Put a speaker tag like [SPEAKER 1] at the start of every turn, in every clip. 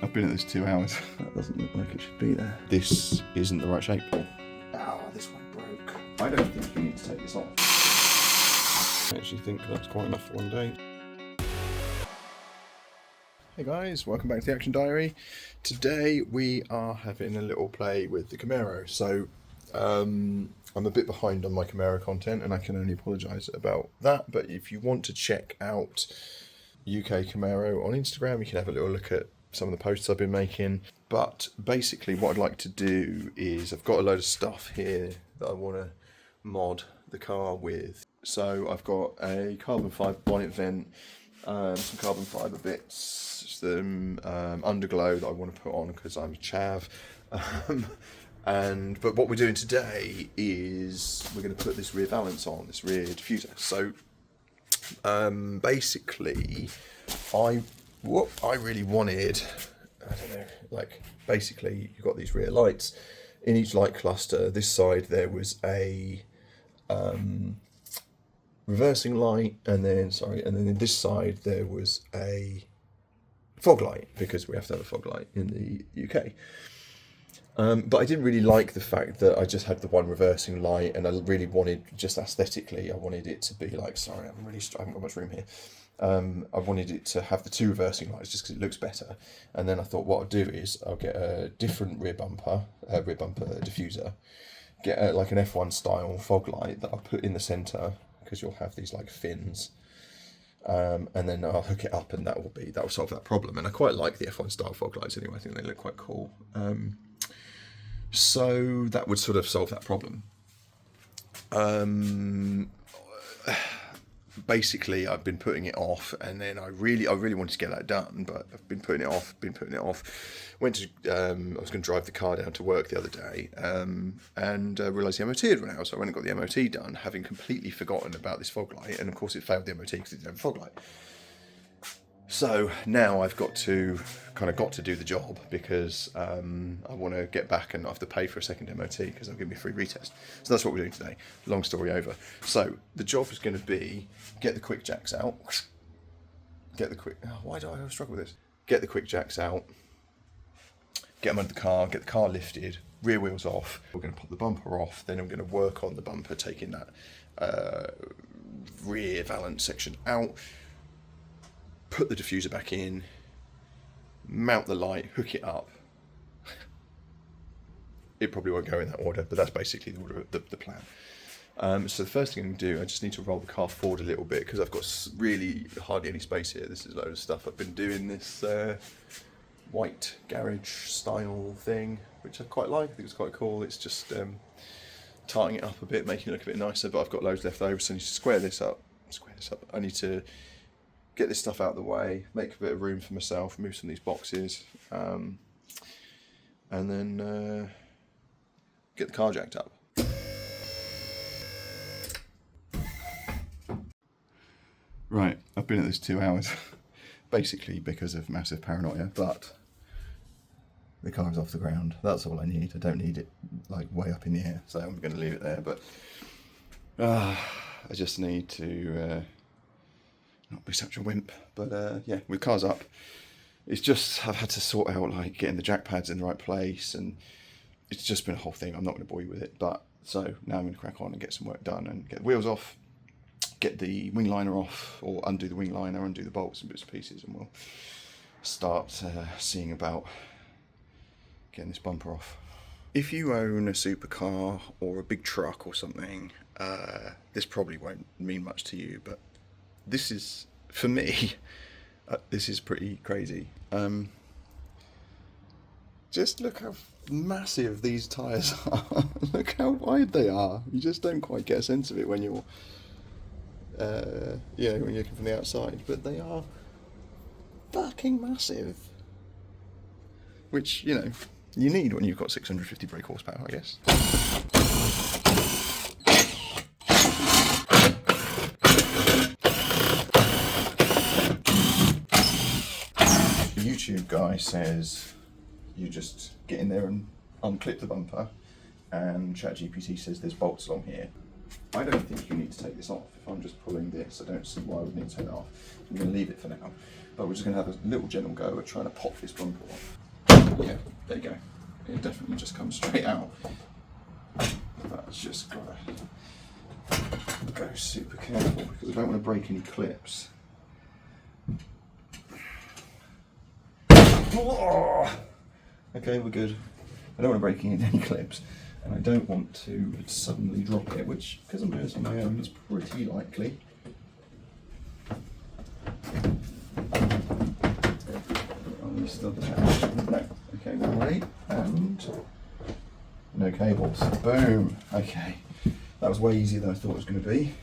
[SPEAKER 1] I've been at this 2 hours. That doesn't look like it should be there. This isn't the right shape. Oh, this one broke. I don't think you need to take this off. I actually think that's quite enough for one day. Hey guys, welcome back to the Action Diary. Today we are having a little play with the Camaro. So I'm a bit behind on my Camaro content and I can only apologise about that. But if you want to check out UK Camaro on Instagram, you can have a little look at some of the posts I've been making. But basically what I'd like to do is I've got a load of stuff here that I want to mod the car with. So I've got a carbon fibre bonnet vent, some carbon fibre bits, some underglow that I want to put on because I'm a chav. But what we're doing today is we're going to put this rear valance on, this rear diffuser. So basically I really wanted, I don't know, like basically you've got these rear lights. In each light cluster, this side there was a reversing light, and then in this side there was a fog light, because we have to have a fog light in the UK. But I didn't really like the fact that I just had the one reversing light, and I really wanted, just aesthetically, I wanted it to be like, I haven't got much room here. I wanted it to have the two reversing lights just because it looks better. And then I thought what I'll do is I'll get a different rear bumper diffuser, get like an F1 style fog light that I'll put in the centre, because you'll have these like fins, and then I'll hook it up, and that will solve that problem. And I quite like the F1 style fog lights anyway. I think they look quite cool. So that would sort of solve that problem. Basically I've been putting it off, and then I really wanted to get that done, but I've been putting it off. I was going to drive the car down to work the other day, and realised the MOT had run out, so I went and got the MOT done, having completely forgotten about this fog light, and of course it failed the MOT because it didn't have a fog light. So now I've got to do the job, because I want to get back and not have to pay for a second MOT, because they'll give me a free retest. So that's what we're doing today. Long story over. So the job is going to be get the quick jacks out. Why do I always struggle with this? Get the quick jacks out. Get them under the car. Get the car lifted. Rear wheels off. We're going to pop the bumper off. Then I'm going to work on the bumper, taking that rear valance section out. Put the diffuser back in, mount the light, hook it up. It probably won't go in that order, but that's basically the order of the plan. So the first thing I'm going to do, I just need to roll the car forward a little bit, because I've got really hardly any space here. This is a load of stuff. I've been doing this white garage style thing, which I quite like. I think it's quite cool. It's just tarting it up a bit, making it look a bit nicer, but I've got loads left over, so I need to square this up. I need to get this stuff out of the way, make a bit of room for myself, move some of these boxes, and then get the car jacked up. Right, I've been at this 2 hours, basically because of massive paranoia, but the car's off the ground. That's all I need. I don't need it like way up in the air, so I'm going to leave it there, but I just need to not be such a wimp. But yeah, with cars up, it's just, I've had to sort out like getting the jack pads in the right place, and it's just been a whole thing. I'm not going to bore you with it, but so now I'm going to crack on and get some work done and get the wheels off, get the wing liner off, or undo the wing liner, undo the bolts and bits and pieces, and we'll start seeing about getting this bumper off. If you own a supercar or a big truck or something, this probably won't mean much to you, but this is, for me, this is pretty crazy. Just look how massive these tyres are. Look how wide they are. You just don't quite get a sense of it when you're, when you're looking from the outside. But they are fucking massive. Which, you need when you've got 650 brake horsepower, I guess. YouTube guy says you just get in there and unclip the bumper, and ChatGPT says there's bolts along here. I don't think you need to take this off. If I'm just pulling this, I don't see why I would need to take that off. I'm going to leave it for now. but we're just going to have a little gentle go at trying to pop this bumper off. Yeah, there you go. It definitely just comes straight out. But it's just got to go super careful because I don't want to break any clips. Okay, we're good. I don't want to break any clips, and I don't want to suddenly drop it, which, because I'm doing this on my own, is pretty likely. Are we still attached? No. Okay, we're ready, and no cables. Boom. Okay, that was way easier than I thought it was going to be.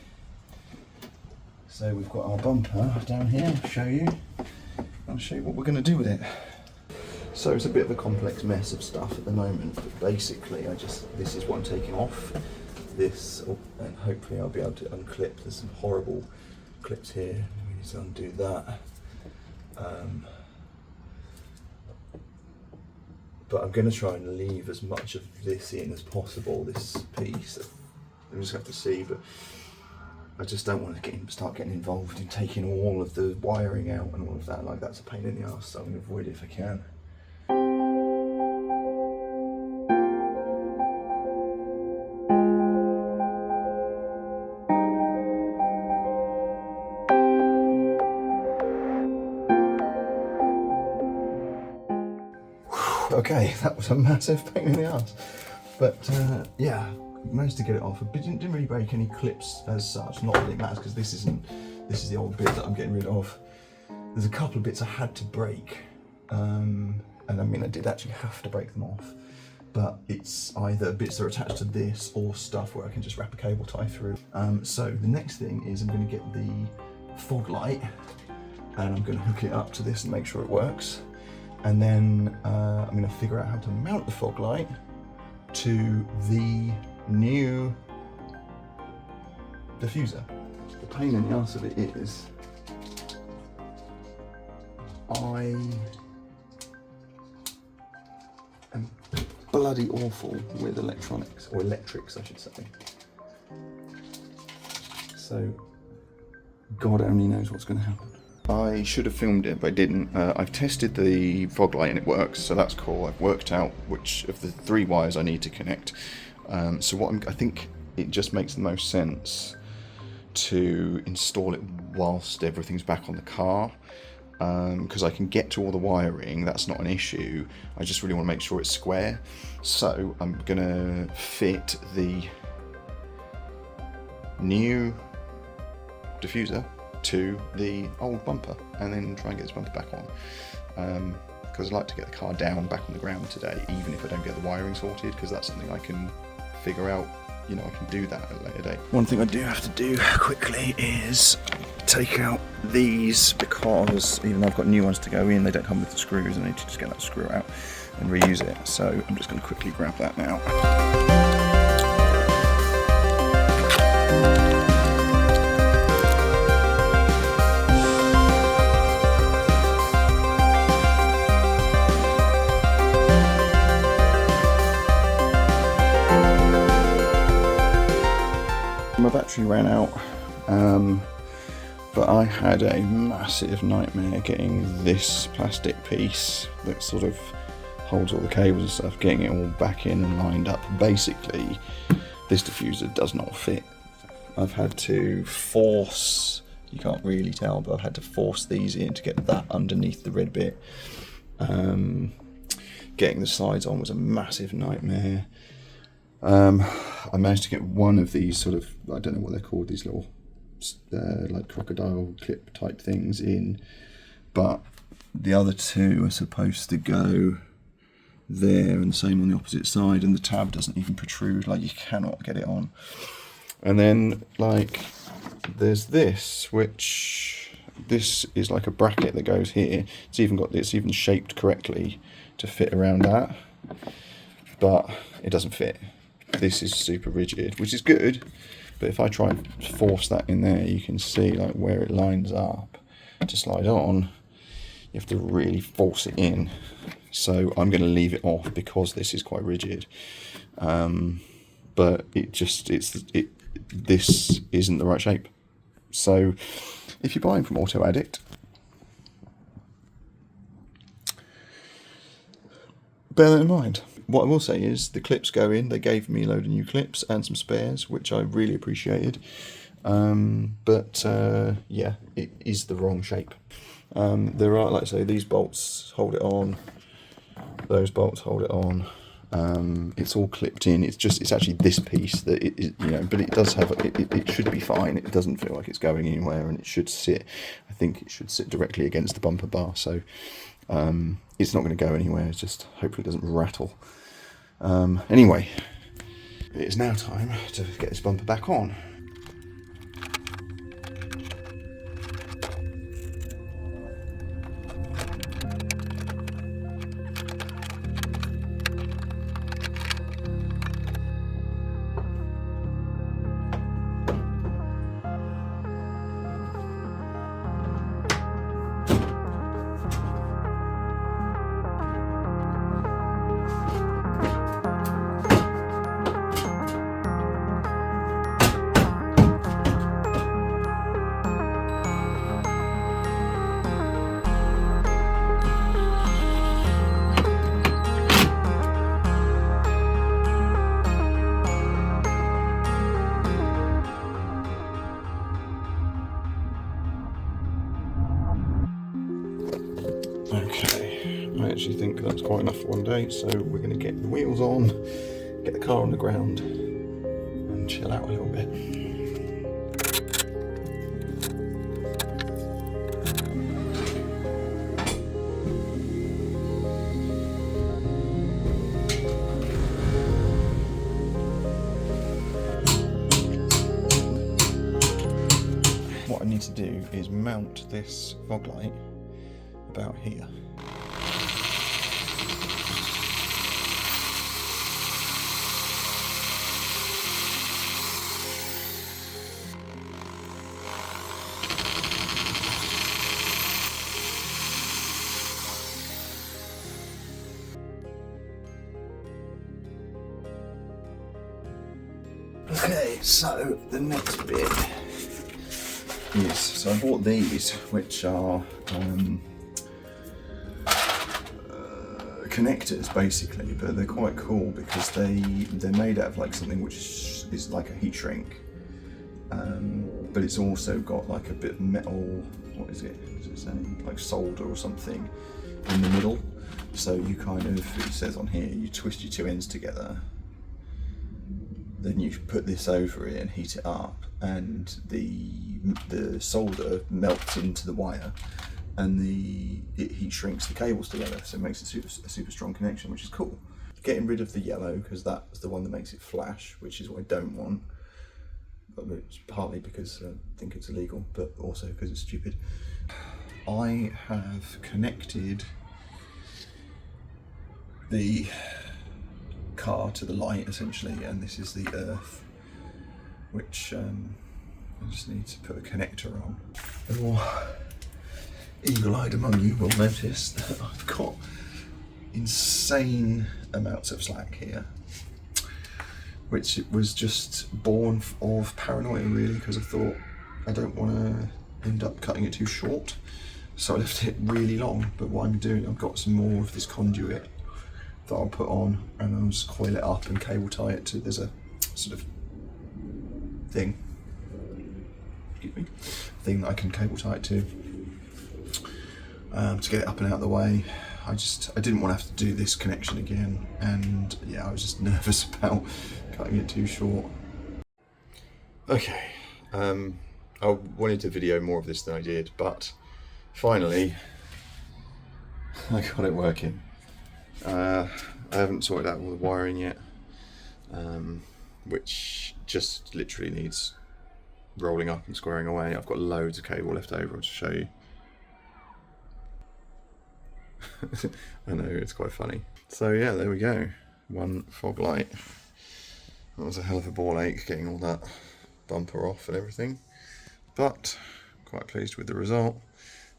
[SPEAKER 1] So we've got our bumper down here. I'll show you what we're going to do with it. So it's a bit of a complex mess of stuff at the moment, but basically this is what I'm taking off. This, and hopefully I'll be able to unclip. There's some horrible clips here. We need to undo that. But I'm going to try and leave as much of this in as possible, this piece. We just have to see, but I just don't want to start getting involved in taking all of the wiring out and all of that. Like, that's a pain in the arse, so I'm going to avoid it if I can. Okay, that was a massive pain in the ass, but yeah, managed to get it off. It didn't really break any clips as such. Not that it matters because this is the old bit that I'm getting rid of. There's a couple of bits I had to break, and I mean I did actually have to break them off, but it's either bits that are attached to this or stuff where I can just wrap a cable tie through. So the next thing is I'm going to get the fog light, and I'm going to hook it up to this and make sure it works. And then I'm going to figure out how to mount the fog light to the new diffuser. The pain in the arse of it is I am bloody awful with electronics, or electrics I should say. So God only knows what's going to happen. I should have filmed it, but I didn't. I've tested the fog light and it works, so that's cool. I've worked out which of the 3 wires I need to connect. So I think it just makes the most sense to install it whilst everything's back on the car, because I can get to all the wiring. That's not an issue. I just really want to make sure it's square. So I'm gonna fit the new diffuser to the old bumper and then try and get this bumper back on, because I'd like to get the car down back on the ground today, even if I don't get the wiring sorted, because that's something I can figure out. You know, I can do that at a later date. One thing I do have to do quickly is take out these, because even though I've got new ones to go in, they don't come with the screws. I need to just get that screw out and reuse it. So I'm just going to quickly grab that now. My battery ran out, but I had a massive nightmare getting this plastic piece that sort of holds all the cables and stuff, getting it all back in and lined up. Basically, this diffuser does not fit. I've had to force, you can't really tell, but I've had to force these in to get that underneath the red bit. Getting the sides on was a massive nightmare. I managed to get one of these sort of, I don't know what they're called, these little like crocodile clip type things in, but the other 2 are supposed to go there, and the same on the opposite side, and the tab doesn't even protrude, like you cannot get it on. And then like there's this, which this is like a bracket that goes here. It's even shaped correctly to fit around that, but it doesn't fit. This is super rigid, which is good, but if I try and force that in there, you can see like where it lines up to slide on. You have to really force it in. So I'm going to leave it off because this is quite rigid. But this isn't the right shape. So if you're buying from Auto Addict, bear that in mind. What I will say is the clips go in. They gave me a load of new clips and some spares, which I really appreciated. Yeah, it is the wrong shape. There are, like I say, these bolts hold it on. Those bolts hold it on. It's all clipped in. It's actually this piece that but it does have. It should be fine. It doesn't feel like it's going anywhere, and it should sit. I think it should sit directly against the bumper bar. So it's not going to go anywhere. It's just hopefully it doesn't rattle. Anyway, it is now time to get this bumper back on. Okay, I actually think that's quite enough for one day, so we're going to get the wheels on, get the car on the ground, and chill out a little bit. What I need to do is mount this fog light about here. Okay, so the next bit is, so I bought these, which are connectors basically, but they're quite cool because they're made out of like something which is like a heat shrink, but it's also got like a bit of metal, what is it, does it say, like solder or something in the middle. So you kind of, it says on here, you twist your two ends together, then you put this over it and heat it up, and the solder melts into the wire, and it heat shrinks the cables together, so it makes a super strong connection, which is cool. Getting rid of the yellow because that's the one that makes it flash, which is what I don't want. It's partly because I think it's illegal, but also because it's stupid. I have connected the car to the light essentially, and this is the earth, which I just need to put a connector on. The more eagle-eyed among you will notice that I've got insane amounts of slack here, which it was just born of paranoia really, because I thought I don't want to end up cutting it too short, so I left it really long. But what I'm doing, I've got some more of this conduit that I'll put on, and I'll just coil it up and cable tie it to, there's a sort of thing, excuse me, thing that I can cable tie it to get it up and out of the way. I didn't want to have to do this connection again, and yeah, I was just nervous about cutting it too short. Okay, I wanted to video more of this than I did, but finally I got it working. I haven't sorted out all the wiring yet, which just literally needs rolling up and squaring away. I've got loads of cable left over to show you. I know, it's quite funny. So yeah, there we go. One fog light. That was a hell of a ball ache getting all that bumper off and everything, but quite pleased with the result.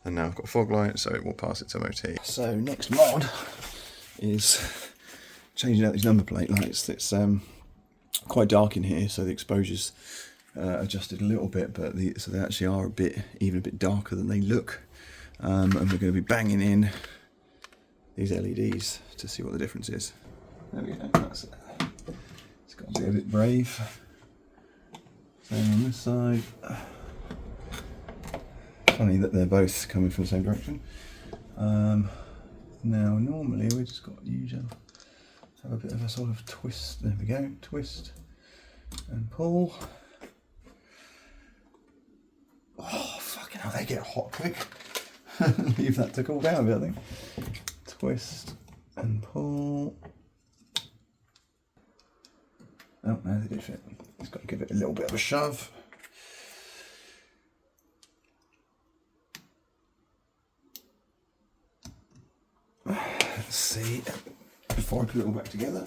[SPEAKER 1] And now I've got a fog light, so it will pass its MOT. So next mod is changing out these number plate lights. It's quite dark in here, so the exposure's adjusted a little bit, but so they actually are even a bit darker than they look. And we're going to be banging in these LEDs to see what the difference is. There we go, that's it. It's got to be a bit brave. Same on this side. Funny that they're both coming from the same direction. Now normally we just got usual have a bit of a sort of twist. There we go, twist and pull. Oh fucking hell, they get hot quick. Leave that to cool down a bit, I think. Twist and pull. Oh no, they do fit. Just got to give it a little bit of a shove. Let's see, before I put it all back together.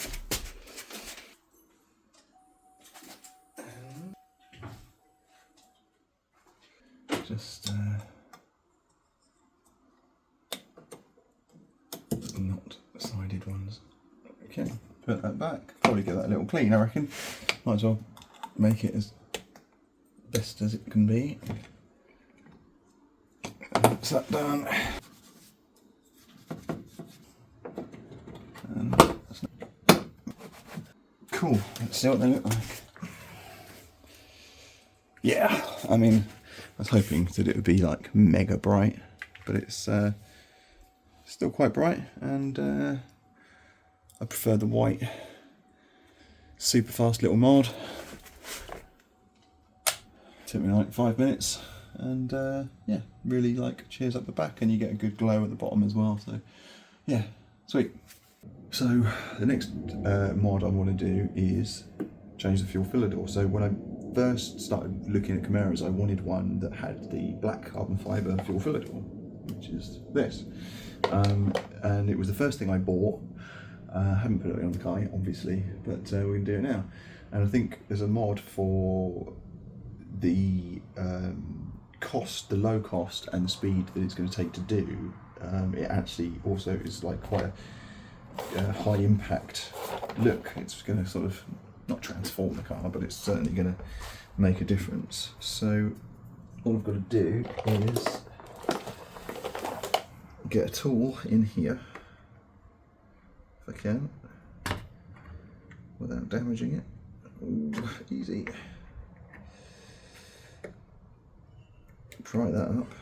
[SPEAKER 1] Just not sided ones. Okay, put that back. Probably get that a little clean, I reckon. Might as well make it as best as it can be. That's that done. Cool, let's see what they look like. Yeah, I mean, I was hoping that it would be like mega bright, but it's still quite bright, and I prefer the white super fast little mod. Took me like 5 minutes, and yeah, really like cheers up the back, and you get a good glow at the bottom as well, so yeah, sweet. So the next mod I want to do is change the fuel filler door. So when I first started looking at Camaros, I wanted one that had the black carbon fibre fuel filler door, which is this. And it was the first thing I bought. I haven't put it on the car yet, obviously, but we can do it now. And I think there's a mod for the cost, the low cost and the speed that it's going to take to do. It actually also is like quite a high impact look. It's going to sort of not transform the car, but it's certainly going to make a difference. So all I've got to do is get a tool in here, if I can, without damaging it. Ooh, easy. Pry that up.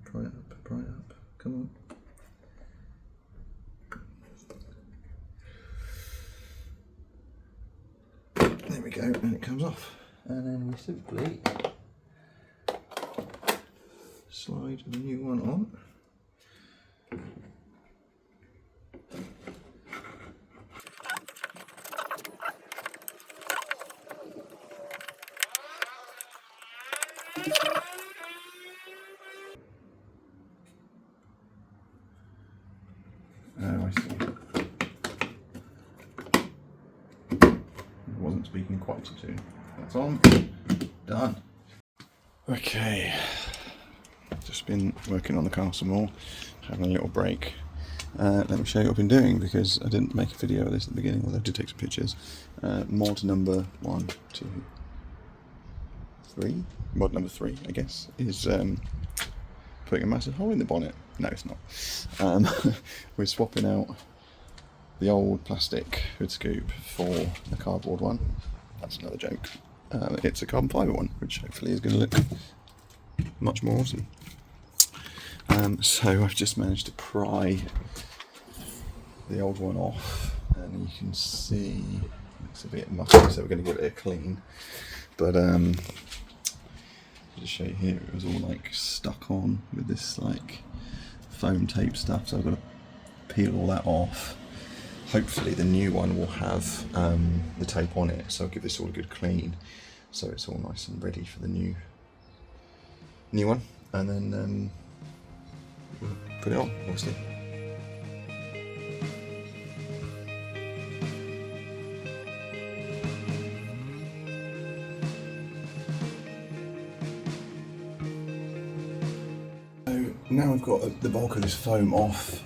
[SPEAKER 1] Pry it up, pry it up. Come on. There we go, and it comes off. And then we simply slide the new one on. Oh, I see. Wasn't speaking quite too soon. That's on. Done. Okay. Just been working on the car some more, having a little break. Let me show you what I've been doing, because I didn't make a video of this at the beginning, although I did take some pictures. Mod number 1, 2, 3. Mod number 3, I guess, is putting a massive hole in the bonnet. No, it's not. We're swapping out the old plastic hood scoop for the cardboard one. That's another joke. It's a carbon fibre one, which hopefully is going to look much more awesome. So I've just managed to pry the old one off, and you can see it's a bit mucky, so we're going to give it a clean. But to show you here, it was all like stuck on with this like foam tape stuff, so I've got to peel all that off. Hopefully the new one will have the tape on it, so I'll give this all a good clean, so it's all nice and ready for the new one, and then we'll put it on, obviously. So now we've got the bulk of this foam off.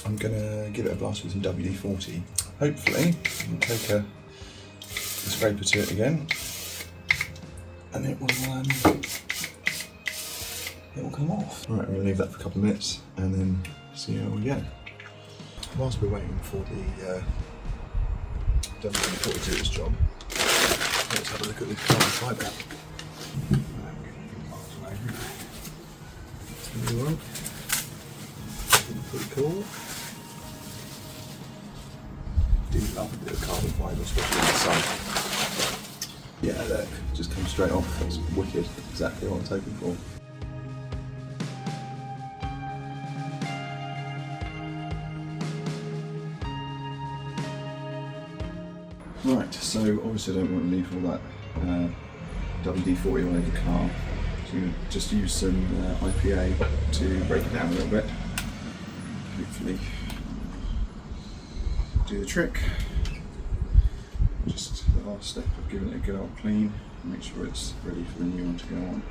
[SPEAKER 1] I'm going to give it a blast with some WD-40. Hopefully, I'll take a scraper to it again, and it will it will come off. Right, I'm going to leave that for a couple of minutes and then see how we go. Whilst we're waiting for the WD-40 to do its job, let's have a look at this carbon fibre. New one. Pretty cool. Do love a bit of carbon fibre, especially in the sun. Yeah, look, just comes straight off. That's wicked. Exactly what I was hoping for. Right, so obviously I don't want to leave all that WD-40 all over the car. So just use some IPA to break it down a little bit. Hopefully do the trick. Just the last step of giving it a good old clean. Make sure it's ready for the new one to go on.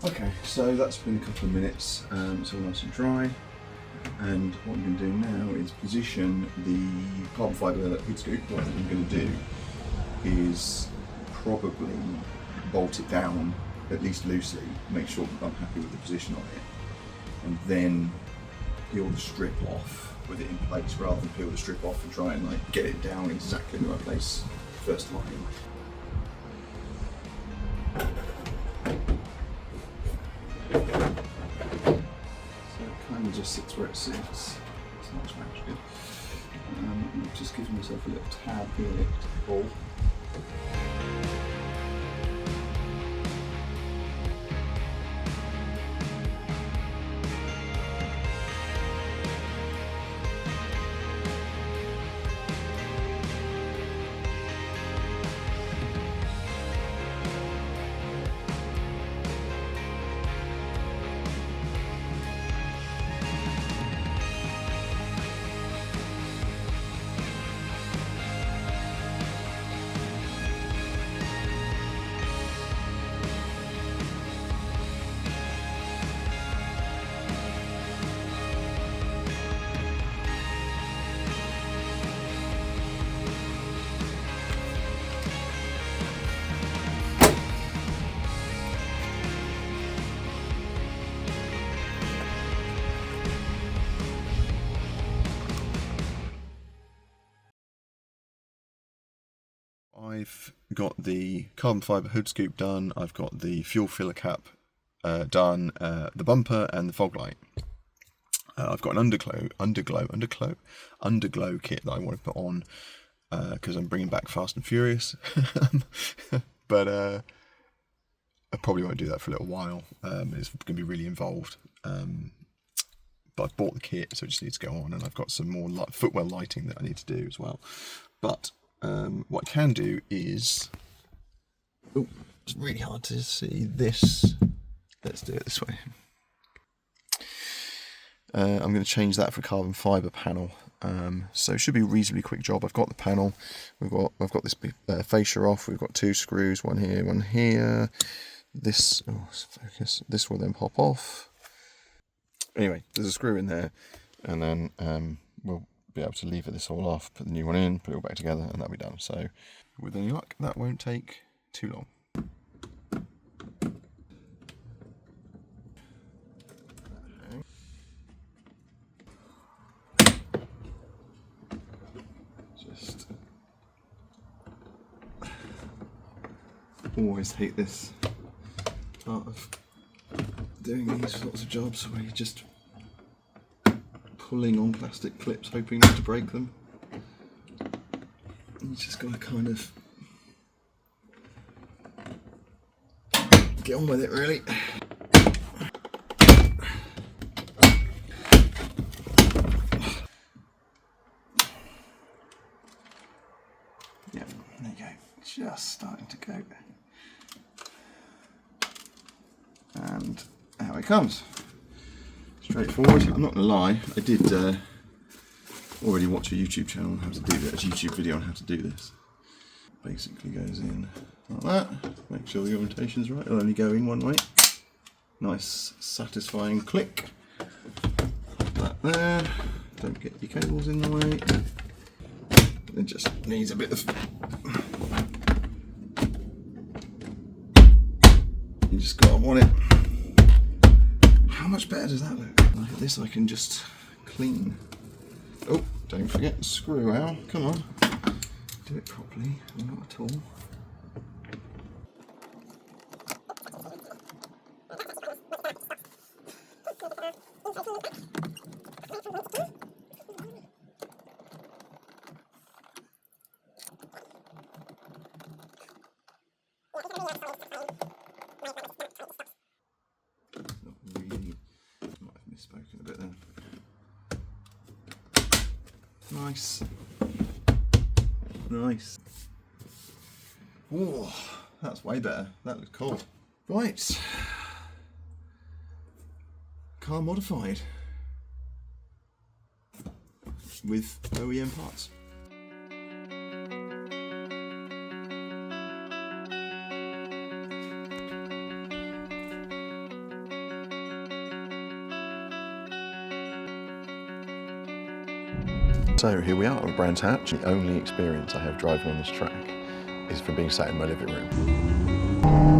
[SPEAKER 1] Okay, so that's been a couple of minutes. It's all nice and dry. And what I'm going to do now is position the carbon fibre hood scoop. What I'm going to do is probably bolt it down, at least loosely, make sure that I'm happy with the position of it, and then peel the strip off with it in place, rather than peel the strip off and try and like get it down exactly in the right place first time. Just sits where it sits. It's not smashed good. Just giving myself a little tab here to the ball. I've got the carbon fibre hood scoop done, I've got the fuel filler cap done, the bumper and the fog light. I've got an underglow kit that I want to put on because I'm bringing back Fast and Furious. But I probably won't do that for a little while. It's going to be really involved. But I've bought the kit, so it just needs to go on, and I've got some more footwell lighting that I need to do as well. But what I can do is, oh, it's really hard to see this. Let's do it this way. I'm going to change that for carbon fibre panel. So it should be a reasonably quick job. I've got the panel. I've got this fascia off. We've got two screws, one here, one here. This, oh, focus. This will then pop off. Anyway, there's a screw in there, and then we'll be able to lever this all off, put the new one in, put it all back together, and that'll be done. So with any luck, that won't take too long. Just always hate this part of doing these sorts of jobs where you're just pulling on plastic clips, hoping not to break them. You just got to kind of get on with it, really. Yeah, there you go. Just starting to go. And out it comes. Straightforward. I'm not going to lie, I did already watch a YouTube channel on how to do this, a YouTube video on how to do this. Basically goes in like that. Make sure the orientation's right. It'll only go in one way. Nice, satisfying click. Put that there. Don't get your cables in the way. It just needs a bit of You just gotta want it. How much better does that look? Look at this, I can just clean. Oh, don't forget the screw, Al. Come on. Do it properly, or not at all. Not really. Might have misspoken a bit then. Nice. Nice. Whoa, that's way better. That looks cool. Right. Car modified. With OEM parts. So here we are at Brands Hatch. The only experience I have driving on this track is from being sat in my living room.